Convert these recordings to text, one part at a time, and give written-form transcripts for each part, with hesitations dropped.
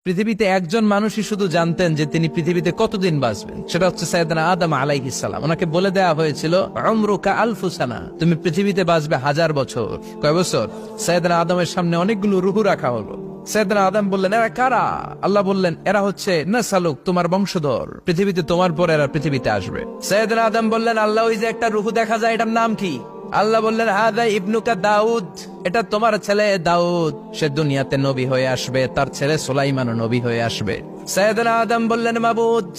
পৃথিবীতে একজন মানুষই শুধু জানতেন যে তিনি পৃথিবীতে কতদিন বাঁচবেন, সেটা হচ্ছে সাইয়েদনা আদম আলাইহিস সালাম। ওনাকে বলে দেওয়া হয়েছিল উমরুকা আলফু সানা, তুমি পৃথিবীতে বাঁচবে 1000 বছর। কয় বছর? সাইয়েদনা আদমের সামনে অনেকগুলো রূহ রাখা হলো। সাইয়েদনা আদম বললেন, এরা কারা? আল্লাহ বললেন, এরা হচ্ছে নাসালুক, তোমার বংশধর, পৃথিবীতে তোমার পর এরা পৃথিবীতে আসবে। সাইয়েদনা আদম বললেন, আল্লাহ ওই যে একটা রূহ দেখা যায়, এটার নাম কি? আল্লাহ বললেন, হাদা ইবনুকা দাউদ, এটা তোমার ছেলে দাউদ, সে দুনিয়াতে নবী হয়ে আসবে, তার ছেলে সুলাইমানও নবী হয়ে আসবে। সাইয়েদনা আদম বললেন, মাবুদ,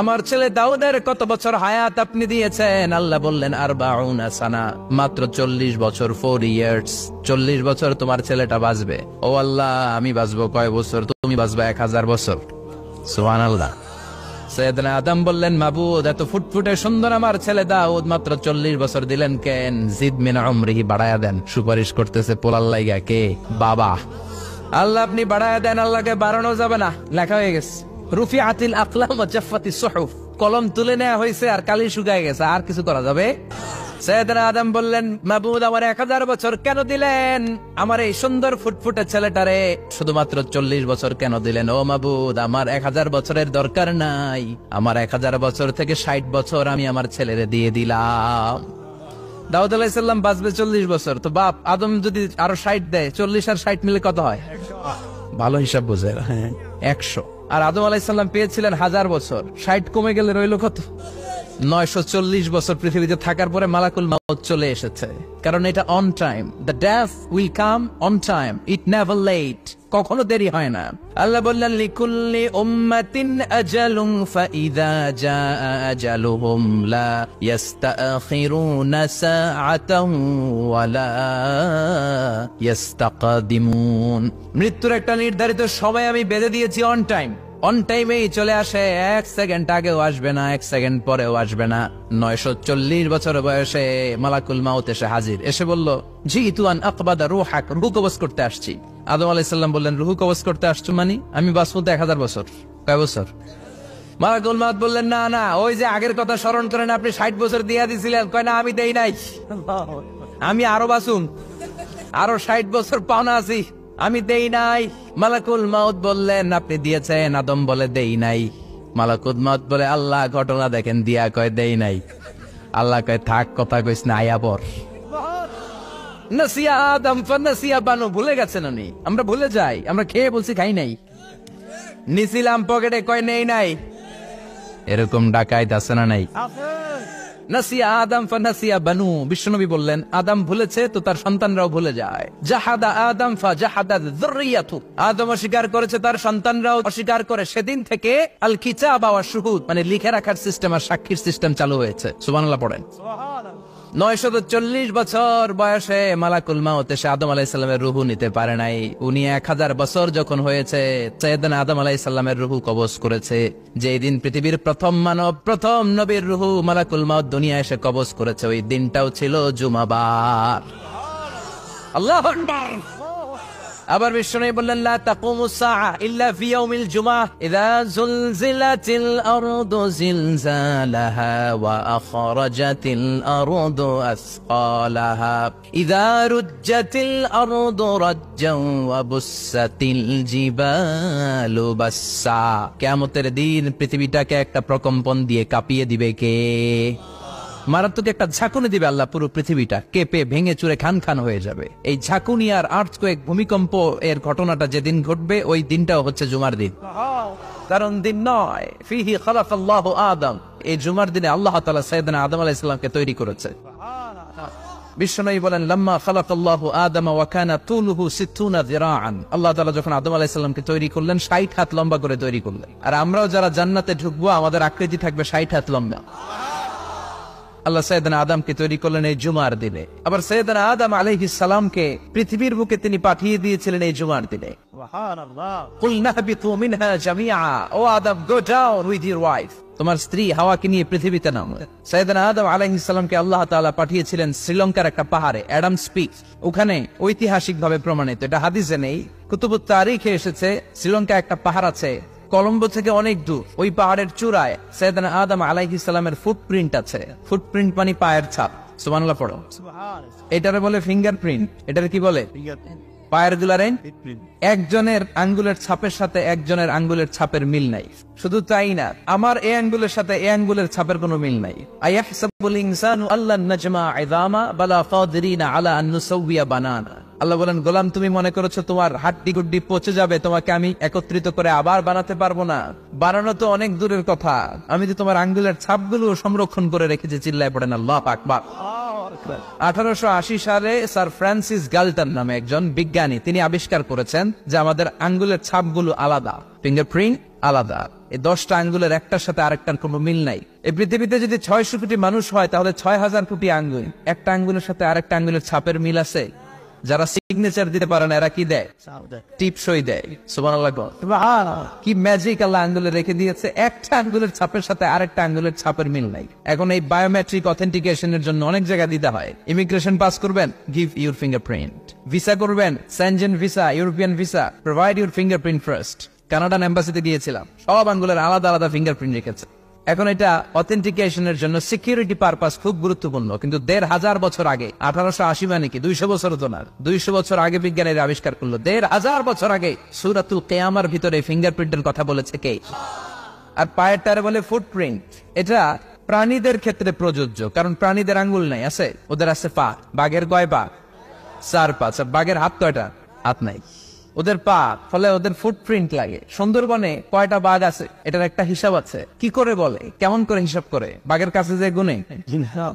আমার ছেলে দাউদের কত বছর হায়াত আপনি দিয়েছেন? আল্লাহ বললেন, 40 সানা, মাত্র 40 বছর, 4 ইয়ার্স, 40 বছর তোমার ছেলেটা বাঁচবে। ও আল্লাহ, আমি বাঁচবো কয় বছর? তুমি বাঁচবা 1000 বছর। সুবহানাল্লাহ। সাইয়েদনা আদম বললেন, মাবুদ, এত ফুটফুটে সুন্দর আমার ছেলে দাউদ, মাত্র 40 বছর দিলেন কেন? জিদ মিন উমরিহি, বাড়ায়া দেন। সুপারিশ করতেছে পোলার লাইগা কে? বাবা। আল্লাহ আপনি বাড়ায়া দেন। আল্লাহকে বাড়ানো যাবে না, লেখা হয়ে গেছে। রুফিআতিল আকলাম ওয়া জাফফাতিস সুহুফ, কলম তুলে নেওয়া হয়েছে আর কালি শুকায় গেছে, আর কিছু করা যাবে? সাইয়েদনা আদম বললেন, মাবুদ, আমার 1000 বছর কেন দিলেন? আমার এই সুন্দর ফুটফুটে ছেলেটারে শুধুমাত্র 40 বছর কেন দিলেন? ও মাবুদ, আমার 1000 বছরের দরকার নাই, আমার 1000 বছর থেকে 60 বছর আমি আমার ছেলেরে দিয়ে দিলাম। দাউদ আলাইহিস সালাম বাঁচবে 40 বছর, তো বাপ আদম যদি আরো 60 দেয়, 40 আর 60 মিলে কত হয়? ভালো হিসাব বোঝে, 100। আর আদম আলাইহিস সালাম পেয়েছিলেন 1000 বছর, 60 কমে গেলে রইল কত? 940 বছর পৃথিবীতে থাকার পরে মালাকুল মাউত চলে এসেছে, কারণ এটা on time. The death will come on time, it never late, কখনো দেরি হয় না। আল্লাহ বললেন, লিকুল্লি উম্মাতিন আজালুন ফাইযা জাআ আজালুহুম লা ইস্তাখিরুনা সাআতান ওয়া লা ইস্তাকদিমুন। মৃত্যুর একটা নির্ধারিত সময় আমি বেঁধে দিয়েছি, অন টাইম, অন টাইমেই চলে আসে, 1 সেকেন্ড আগেও আসবে না, 1 সেকেন্ড পরেও আসবে না। 940 বছর বয়সে মালাকুল মাউত এসে হাজির, এসে বলল, জিতু আন আকবাদা রূহাক, রূহ কবজ করতে আসছি। আদম আলাইহিস সালাম বললেন, রূহ কবজ করতে আসছো মানে? আমি বাঁচবো তো 1000 বছর। কয় বছর? মালাকুল মাউত বললেন, না না, ওই যে আগের কথা স্মরণ করেন, আপনি 60 বছর দিয়া দিছিলেন। কয় না, আমি দেই নাই, আমি আরো বাঁচুম, আরো 60 বছর পাওনা আছি, আমি দেই নাই। মালাকুল মাউত বললেন, আপনি দিয়েছেন? আদম বলে, দেই নাই। মালাকুল মাউত বলে, আল্লাহ ঘটনা দেখেন, দিয়া কয় দেই নাই। আল্লাহ কয়, থাক, কথা কইস না, আয়া পর। নাসিয়া আদম ফানাসিয়া বানু, ভুলে গেছেন উনি। আমরা ভুলে যাই, আমরা খেয়ে বলছি খাই নাই, নিছিলাম পকেটে, কয় নেই নাই। এরকম ডাকাইত আছে না নাই? নাসিয়া আদম ফানাসিয়া বানু, বিশ্বনবী বললেন, আদম ভুলেছে তো তার সন্তানরাও ভুলে যায়। জাহাদা আদম ফাজাহাদাত যুররিয়াতু, আদম অস্বীকার করেছে, তার সন্তানরাও অস্বীকার করে। সেদিন থেকে আল কিতাব ওয়া শুহুদ, মানে লিখে রাখার সিস্টেম আর সাক্ষীর সিস্টেম চালু হয়েছে। সুবহানাল্লাহ পড়েন। 940 বছর বয়সে মালাকুল মাউত এসে আদম আলাইহিস সালামের রূহ নিতে পারে নাই। উনি 1000 বছর যখন হয়েছে, সাইয়েদনা আদম আলাইহিস সালামের রূহ কবজ করেছে। যেই দিন পৃথিবীর প্রথম মানব, প্রথম নবীর রূহ মালাকুল মাউত দুনিয়া এসে কবজ করেছে, ওই দিনটাও ছিল জুমাবার। আল্লাহু আকবার। আবার বিশ্বনবী বললেন, লা তাকুমুস সাআ ইল্লা ফি ইয়াউমিল জুমআহ, ইযা যুলজিলাতিল আরদু জিলজালাহা ওয়া আখরাজাতিল আরদু আসকালাহা, ইযা রুজ্জাতিল আরদু রাজ্জান ওয়া বুসাতিল জিবালু বাসসা। কিয়ামতের দিন পৃথিবীটাকে একটা প্রকম্পন দিয়ে কাঁপিয়ে দিবে কে? মারাত্মক একটা ঝাঁকুনি দিবে আল্লাহ, পুরো পৃথিবীটা কেঁপে ভেঙে চুরে খান খান হয়ে যাবে। এই ঝাঁকুনি আর আর্থকোয়েক, ভূমিকম্প এর ঘটনাটা যেদিন ঘটবে, ওই দিনটাও হচ্ছে জুমার দিন। কারণ দিন নয়, ফিহি খালাকাল্লাহু আদম, এই জুমার দিনে আল্লাহ তাআলা সাইয়েদনা আদম আলাইহিস সালামকে তৈরি করেছে। বিশ্বনবী বলেন, লাম্মা খালাকাল্লাহু আদম ওয়া কানা তুলুহু 60 যিরাআন, আল্লাহ তাআলা যখন আদম আলাইহিস সালামকে তৈরি করলেন, 60 হাত লম্বা করে তৈরি করলেন। আর আমরাও যারা জান্নাতে ঢুকবো, আমাদের আকৃতি থাকবে 60 হাত লম্বা। আল্লাহ সাইয়েদনা আদমকে তৈরি করলেন এই জুমার দিনে। আবার সাইয়েদনা আদম আলাইহিস সালামকে পৃথিবীর বুকে তিনি পাঠিয়ে দিয়েছিলেন এই জুমার দিনে। সুবহানাল্লাহ। কুলনা হাবিতু মিনহা জামিআ, O Adam, go down with your wife, তোমার স্ত্রী হাওয়াকে নিয়ে পৃথিবীতে নামো। সাইয়েদনা আদম আলাইহিস সালামকে আল্লাহ তাআলা পাঠিয়েছিলেন শ্রীলঙ্কার একটা পাহাড়ে, অ্যাডামস পিক। ওখানে ঐতিহাসিকভাবে প্রমাণিত, এটা হাদিসে নেই, কুতুবুত তারিখে এসেছে। শ্রীলঙ্কা একটা পাহাড় আছে, কলম্বো থেকে অনেক দূর। ওই পাহাড়ের চূড়ায় সাইয়েদনা আদম আলাইহিস সালামের ফুটপ্রিন্ট আছে। ফুটপ্রিন্ট মানে পায়ের ছাপ। সুবহানাল্লাহ পড়ো। এটারে বলে ফিঙ্গারপ্রিন্ট। এটারে কি বলে? পায়ের গুলারে একজনের আঙ্গুলের ছাপের সাথে একজনের আঙ্গুলের ছাপের মিল নাই। শুধু তাই না, আমার এই আঙ্গুলের সাথে এই আঙ্গুলের ছাপের কোনো মিল নাই। আয়াহসাবুল ইনসানু আল্লান নাজমা ইযামা বালা কাদিরিনা আলা আন নুসাউইয়া বানানা। আল্লাহ বলেন, গোলাম তুমি মনে করেছো তোমার হাড্ডি গুড্ডি পচে যাবে, তোমাকে আমি একত্রিত করে আবার বানাতে পারবো না? বানানো তো অনেক দূরের কথা, আমি তো তোমার আঙ্গুলের ছাপগুলো সংরক্ষণ করে রেখেছি। চিল্লায় পড়েন আল্লাহু আকবার। 1880 সালে স্যার ফ্রান্সিস গাল্টন নামে একজন বিজ্ঞানী, তিনি আবিষ্কার করেছেন যে আমাদের আঙ্গুলের ছাপগুলো আলাদা, ফিঙ্গারপ্রিন্ট আলাদা। এই 10টা আঙ্গুলের একটার সাথে আরেকটার কোনো মিল নাই। এই পৃথিবীতে যদি 600 কোটি মানুষ হয় তাহলে 6000 কোটি আঙ্গুল, একটা আঙ্গুলের সাথে আরেকটা আঙ্গুলের ছাপের মিল আছে? যারা সিগনেচার দিতে পারে না এরা কি দেয়? টিপসই দেয়। সুবহানাল্লাহ। কি ম্যাজিক আল্লাহ আঙ্গুলে রেখে দিয়েছে, একটা আঙ্গুলের ছাপের সাথে আরেকটা আঙ্গুলের ছাপের মিল নাই। এখন এই বায়োমেট্রিক অথেন্টিকেশনের জন্য অনেক জায়গায় দিতে হয়। ইমিগ্রেশন পাস করবেন, গিভ ইউর ফিঙ্গারপ্রিন্ট। ভিসা করবেন, Schengen visa, European visa, provide your fingerprint first. Canadian এম্বাসিতে গিয়েছিলাম, সব আঙ্গুলের আলাদা আলাদা ফিঙ্গারপ্রিন্ট রেখেছে। এখন এটা অথেন্টিকেশনের জন্য সিকিউরিটি পারপাস খুব গুরুত্বপূর্ণ। কিন্তু 1500 বছর আগে, 1880 মানে কি 200 বছর তো না, 200 বছর আগে বিজ্ঞানীরা আবিষ্কার করলো। 1500 বছর আগে সূরাতুল কিয়ামার ভিতরে ফিঙ্গারপ্রিন্টের কথা বলেছে কে? আর পায়ের টারে বলে ফুটপ্রিন্ট। এটা প্রাণীদের ক্ষেত্রে প্রযোজ্য, কারণ প্রাণীদের আঙ্গুল নাই, আছে? ওদের আছে পা। বাঘের কয় পা? 4 পা। বাঘের হাত কয়টা? হাত নাই, ওদের পা, ফলে ওদের ফুটপ্রিন্ট লাগে। সুন্দরবনে কয়টা বাঘ আছে এটার একটা হিসাব আছে। কি করে বলে, কেমন করে হিসাব করে? বাঘের কাছে যে গুনে,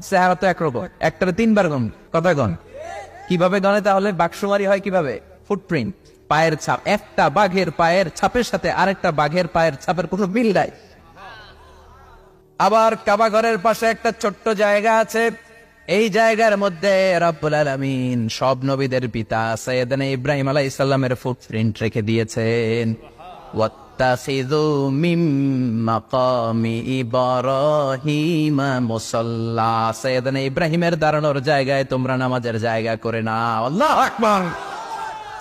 চেহারা তো একরকম, একটারে 3 বার গুণ। কথা গণ কিভাবে গণে তাহলে? বাঘসুমারি হয় কিভাবে? ফুটপ্রিন্ট, পায়ের ছাপ। একটা বাঘের পায়ের ছাপের সাথে আরেকটা বাঘের পায়ের ছাপের কোনো মিল নাই। আবার কাবা ঘরের পাশে একটা ছোট্ট জায়গা আছে, এই জায়গার মধ্যে রব্বুল আলামিন সব নবীদের পিতা সাইয়েদনা ইব্রাহিম আলাইহিস সালামের ফুটপ্রিন্ট রেখে দিয়েছেন। ওয়াত্তাখিযু মিম মাকামি ইব্রাহিম মুসাল্লা। সাইয়েদনা ইব্রাহিমের দাঁড়ানোর জায়গায় তোমরা নামাজের জায়গা করে নাও। আল্লাহু আকবার।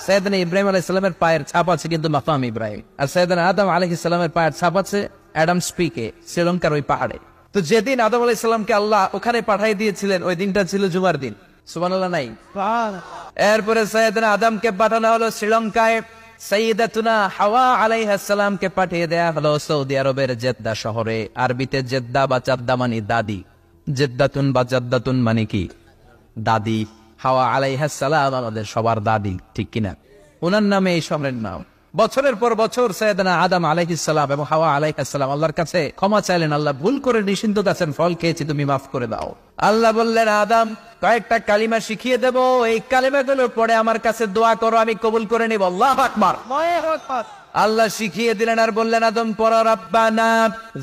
সাইয়েদনা ইব্রাহিম আলাইহিস সালামের পায়ের ছাপ আছে কিন্তু মাকাম ইব্রাহিম। আর সাইয়েদনা আদম আলাইহিস সালামের পায়ের ছাপ আছে অ্যাডামস পিকে, শ্রীলঙ্কার ওই পাহাড়ে। তো যেদিন আদম আলাইহিস সালামকে আল্লাহ ওখানে পাঠিয়ে দিয়েছিলেন, ওই দিনটা ছিল জুমার দিন। সুবহানাল্লাহ নাই? এরপরে সাইয়েদনা আদমকে পাঠানো হলো শ্রীলঙ্কায়, সাইয়্যিদাতুনা হাওয়া আলাইহিস সালামকে পাঠিয়ে দেয়া হলো সৌদি আরবের জেদ্দা শহরে। আরবিতে জেদ্দা বা জাদ্দা মানে দাদি। জেদ্দাতুন বা জাদ্দাতুন মানে কি? দাদি। হাওয়া আলাইহিস সালাম আমাদের সবার দাদি, ঠিক কিনা? ওনার নামে এই শহরের নাম। বছরের পর বছর সাইয়েদনা আদম আলাইহিস সালাম এবং হাওয়া আলাইহিস সালাম আল্লাহর কাছে ক্ষমা চাইলেন, আল্লাহ ভুল করে নিষিদ্ধ গাছের ফল খেয়েছি, তুমি মাফ করে দাও। আল্লাহ বললেন, আদম কয়েকটা কালিমা শিখিয়ে দেব, এই কালিমাগুলোর পরে আমার কাছে দোয়া করো, আমি কবুল করে নিব। আল্লাহু আকবার। আল্লাহ শিখিয়ে দিলেন আর বললেন, আদম পড়ো, রাব্বানা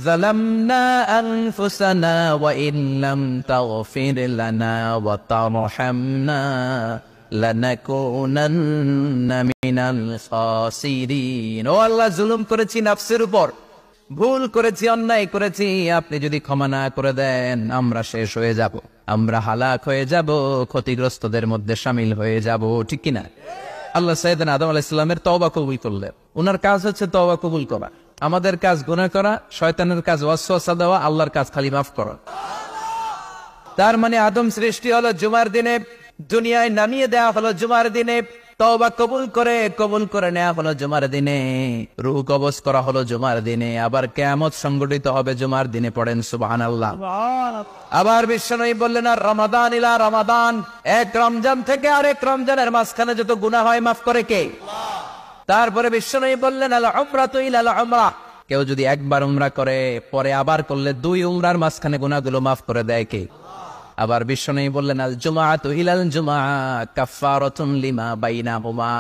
যালামনা আনফুসানা ওয়া ইন লাম তাগফির লানা ওয়া তারহামনা লানাকুনান্না মিনাল খাসিরিন। ও আল্লাহ, জুলুম করেছি নাফসের উপর, ভুল করেছি, অন্যায় করেছি, আপনি যদি ক্ষমা না করে দেন আমরা শেষ হয়ে যাব, আমরা হালাক হয়ে যাব, ক্ষতিগ্রস্তদের মধ্যে শামিল হয়ে যাব, ঠিক কিনা? আল্লাহ সাইয়েদনা আদম আলাইহিস সালামের তওবা কবুল করলেন। ওনার কাজ হচ্ছে তওবা কবুল করা। আমাদের কাজ গুনাহ করা, শয়তানের কাজ ওয়াসওয়াসা দেওয়া, আল্লাহর কাজ খালি মাফ করা। তার মানে আদম সৃষ্টি হলো জুমার দিনে, দুনিয়ায় নামিয়ে দেওয়া হলো জুমার দিনে, তওবা কবুল করে নেওয়া হলো জুমার দিনে, রূহ কবজ করা হলো জুমার দিনে, আবার কিয়ামত সংগঠিত হবে জুমার দিনে। পড়েন সুবহানাল্লাহ। আবার বিশ্বনবী বললেন, আর রমাদান ইলা রমাদান, এক রমজান থেকে আরেক রমজানের মাঝখানে যত গুনাহ হয় মাফ করে কে? তারপরে বিশ্বনবী বললেন, আল উমরাতু ইলাল উমরা, কেউ যদি একবার উমরা করে পরে আবার করলে 2 উমরার মাঝখানে গুনাহগুলো মাফ করে দেয় কে? আবার বিশ্বনবী বললেন, আল জুমআতু ইলাল জুমআ কাফফারাতুন লিমা বাইনাহুমা,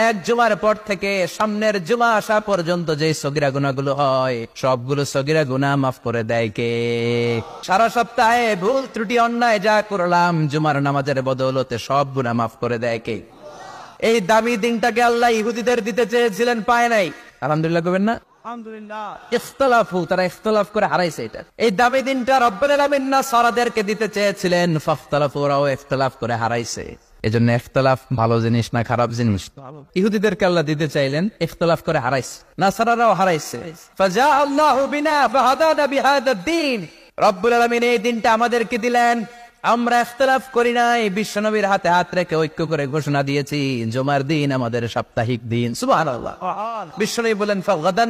এক জুমার পর থেকে সামনের জুমা আসা পর্যন্ত যে সগীরা গুনাহগুলো হয় সবগুলো সগীরা গুনাহ মাফ করে দেয় কে? সারা সপ্তাহে ভুল ত্রুটি অন্যায় যা করলাম জুমার নামাজের বদৌলতে সব গুনাহ মাফ করে দেয় কে? এই দামি দিনটাকে আল্লাহ ইহুদিদের দিতে চেয়েছিলেন, পায় নাই। আলহামদুলিল্লাহ কবেন না? তারা ইখতিলাফ করে হারাইছে এটা। এই দামি দিনটা রব্বুল আলামিন নাসারাদেরকে দিতে চেয়েছিলেন, ফাখতালাফু, ওরাও ইখতিলাফ করে হারাইছে। এজন্য ইখতিলাফ ভালো জিনিস না খারাপ জিনিস? ইহুদিদেরকে আল্লাহ দিতে চাইলেন, ইখতিলাফ করে হারাইছে, নাসারারাও হারাইছে। ফাজা আল্লাহু বিনা ফাহাদানা বিহাদা দ্বীন, রব্বুল আলামিন এই দিনটা আমাদেরকে দিলেন, আমরা ইখতিলাফ করি নাই, বিশ্বনবীর হাতে হাত রেখে ঐক্য করে ঘোষণা দিয়েছি জুমার দিন আমাদের সাপ্তাহিক দিন। সুবহানাল্লাহ। বিশ্বনবী বলেন ফাগাদান